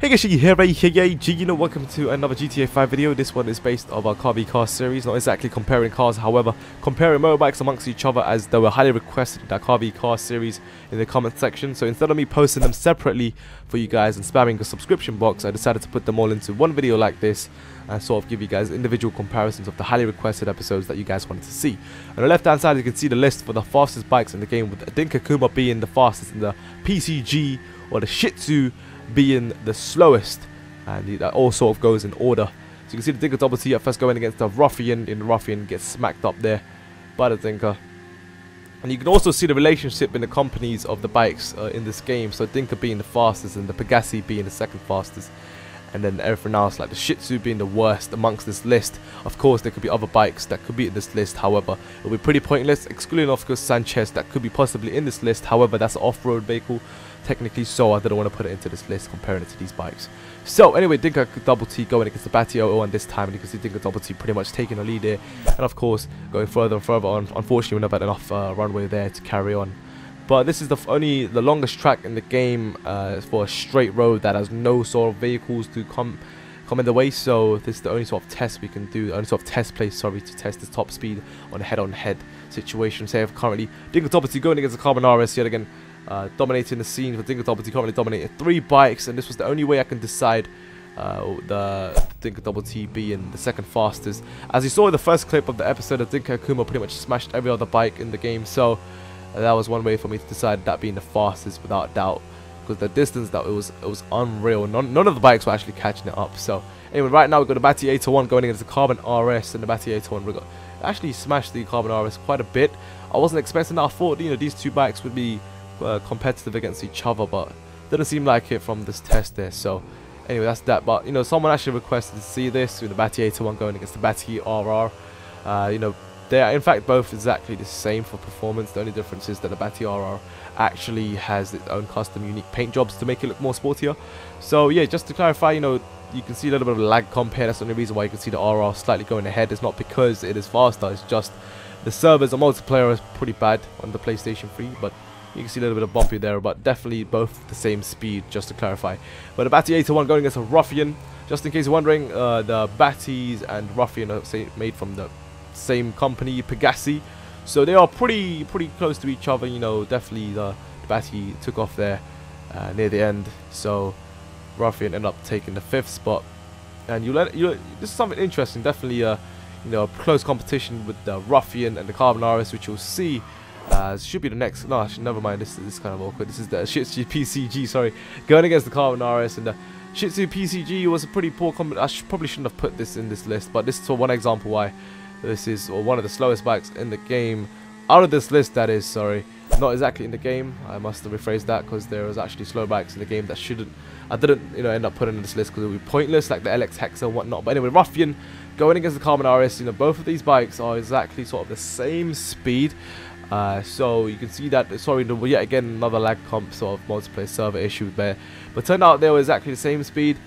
Hey guys, here, welcome to another GTA 5 video. This one is based on our car series, not exactly comparing cars, however, comparing motorbikes amongst each other, as they were highly requested in that car series in the comment section. So instead of me posting them separately for you guys and spamming a subscription box, I decided to put them all into one video like this and sort of give you guys individual comparisons of the highly requested episodes that you guys wanted to see. On the left hand side, you can see the list for the fastest bikes in the game, with the DINKA AKUMA being the fastest, and the PCG or the SHITZU being the slowest, and that all sort of goes in order. So you can see the DINKA Double T at first going against the Ruffian, and the Ruffian gets smacked up there by the DINKA. And you can also see the relationship in the companies of the bikes in this game, so DINKA being the fastest and the BATI being the second fastest, and then everything else like the SHITZU being the worst amongst this list. Of course, there could be other bikes that could be in this list, however it'll be pretty pointless, excluding of course Sanchez, that could be possibly in this list. However, that's an off-road vehicle technically, so I didn't want to put it into this list comparing it to these bikes. So anyway, DINKA Double T going against the BATI 001 this time, and you can see DINKA Double T pretty much taking the lead there, and of course going further and further on. Unfortunately, we never had enough runway there to carry on. But this is the longest track in the game for a straight road that has no sort of vehicles to come in the way. So this is the only sort of test we can do, the only sort of test place, sorry, to test this top speed on a head-on-head situation. So currently DINKA Double T going against the Carbon RS yet again, dominating the scene. With DINKA Double T currently dominated 3 bikes, and this was the only way I can decide the DINKA Double T being the second fastest. As you saw in the first clip of the episode, the DINKA AKUMA pretty much smashed every other bike in the game, so that was one way for me to decide that being the fastest without doubt, because the distance that it was unreal. None of the bikes were actually catching it up. So anyway, right now we've got the BATI 801 going against the Carbon RS, and the BATI 801 actually smashed the Carbon RS quite a bit. I wasn't expecting that. I thought these two bikes would be competitive against each other, but didn't seem like it from this test there. So anyway, that's that. But someone actually requested to see this with the BATI 801 going against the BATI RR. They are in fact both exactly the same for performance. The only difference is that the BATI RR actually has its own custom unique paint jobs to make it look more sportier. So yeah, just to clarify, you can see a little bit of lag comp here. That's the only reason why you can see the RR slightly going ahead. It's not because it is faster, it's just the servers or multiplayer is pretty bad on the PlayStation 3, but you can see a little bit of bumpy there, but definitely both the same speed, just to clarify. But the BATI 801 going against a Ruffian, just in case you're wondering, the BATIs and Ruffian are made from the same company, Pegasi, so they are pretty close to each other. Definitely the BATI took off there near the end, so Ruffian ended up taking the 5th spot. And this is something interesting, definitely a close competition with the Ruffian and the Carbon RS, which you'll see should be the next. No, actually, never mind. This is kind of awkward. This is the SHITZU PCG, sorry, going against the Carbon RS, and the SHITZU PCG was a pretty poor combination. I probably shouldn't have put this in this list, but this is for one example why this is one of the slowest bikes in the game. Out of this list, that is, sorry. Not exactly in the game. I must have rephrased that, because there was actually slow bikes in the game that I didn't end up putting in this list because it would be pointless, like the LX Hexa and whatnot. But anyway, Ruffian going against the Carbon RS. Both of these bikes are exactly sort of the same speed. So you can see that, sorry, yet again another lag comp sort of multiplayer server issue there. But turned out they were exactly the same speed.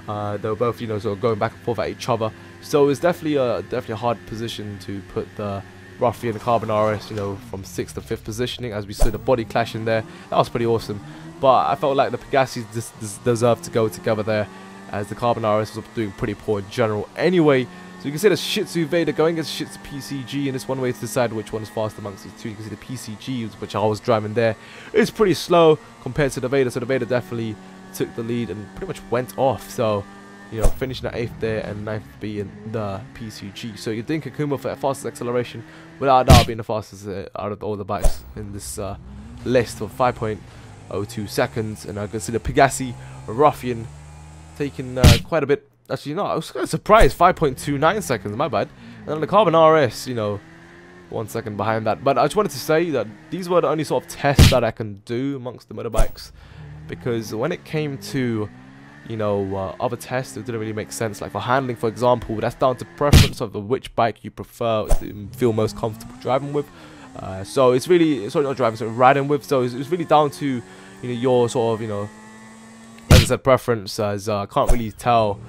They were both sort of going back and forth at each other. So it's definitely a hard position to put the Ruffian and the Carbon RS, from 6th to 5th positioning, as we saw the body clash in there. That was pretty awesome. But I felt like the Pegasis deserved to go together there, as the Carbon RS was doing pretty poor in general anyway. So you can see the SHITZU VADER going against SHITZU PCG, and it's one way to decide which one is fast amongst these two. You can see the PCG, which I was driving there, is pretty slow compared to the VADER. So the VADER definitely took the lead and pretty much went off. So finishing at 8th there, and 9th being the PCG. So you think AKUMA for that fastest acceleration, without doubt being the fastest out of all the bikes in this list, for 5.02 seconds. And I can see the Pegasi Ruffian taking quite a bit. Actually, no, I was kind of surprised. 5.29 seconds, my bad. And then the Carbon RS, 1 second behind that. But I just wanted to say that these were the only sort of tests that I can do amongst the motorbikes, because when it came to other tests, it didn't really make sense. Like for handling, for example, that's down to preference of which bike you prefer to feel most comfortable driving with. So it's really, sorry, not driving, so riding with. So it's really down to your sort of as I said, preference. As I can't really tell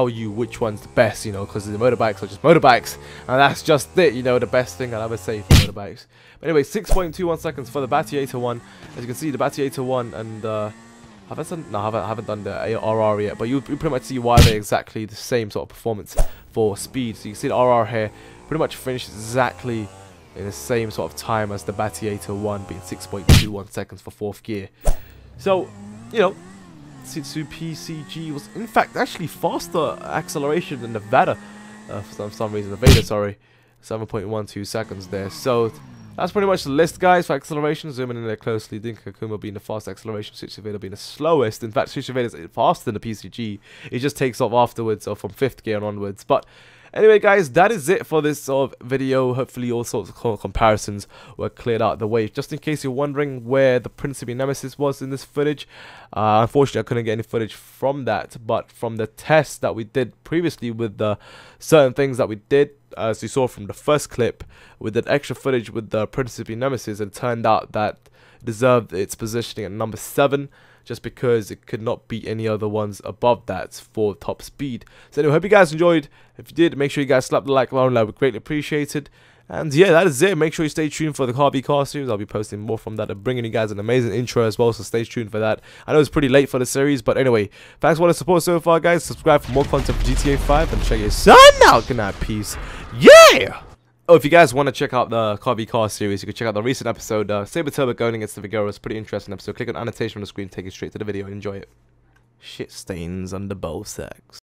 you which one's the best, because the motorbikes are just motorbikes, and that's just it. The best thing I'll ever say for motorbikes. But anyway, 6.21 seconds for the BATI 801. As you can see, the BATI 801 and I haven't done the RR yet, but you pretty much see why they're exactly the same sort of performance for speed. So you can see the RR here pretty much finished exactly in the same sort of time as the BATI 801, being 6.21 seconds for 4th gear. So, you know, SHITZU PCG was in fact actually faster acceleration than the VADER, for some reason, the VADER, sorry, 7.12 seconds there. So that's pretty much the list, guys, for acceleration. Zooming in there closely, DINKA AKUMA being the fast acceleration, SHITZU VADER being the slowest. In fact, SHITZU VADER is faster than the PCG. It just takes off afterwards, or from 5th gear onwards. But anyway, guys, that is it for this sort of video. Hopefully all sorts of comparisons were cleared out of the way. Just in case you're wondering where the Principi Nemesis was in this footage, unfortunately I couldn't get any footage from that, but from the test that we did previously with the certain things that we did, as you saw from the first clip, we did extra footage with the Principi Nemesis, and it turned out that it deserved its positioning at number 7, just because it could not beat any other ones above that for top speed. So anyway, hope you guys enjoyed. If you did, make sure you guys slap the like button, that would be greatly appreciated. And yeah, that is it. Make sure you stay tuned for the Car v Car series. I'll be posting more from that and bringing you guys an amazing intro as well, so stay tuned for that. I know it's pretty late for the series, but anyway, thanks for all the support so far, guys. Subscribe for more content for GTA 5 and check your son out. Good night, peace. Yeah! Oh, if you guys want to check out the Car v Car series, you can check out the recent episode, Saber Turbo going against the Vigero. It's a pretty interesting episode. Click on annotation on the screen, take you straight to the video and enjoy it. Shit stains under both sacks.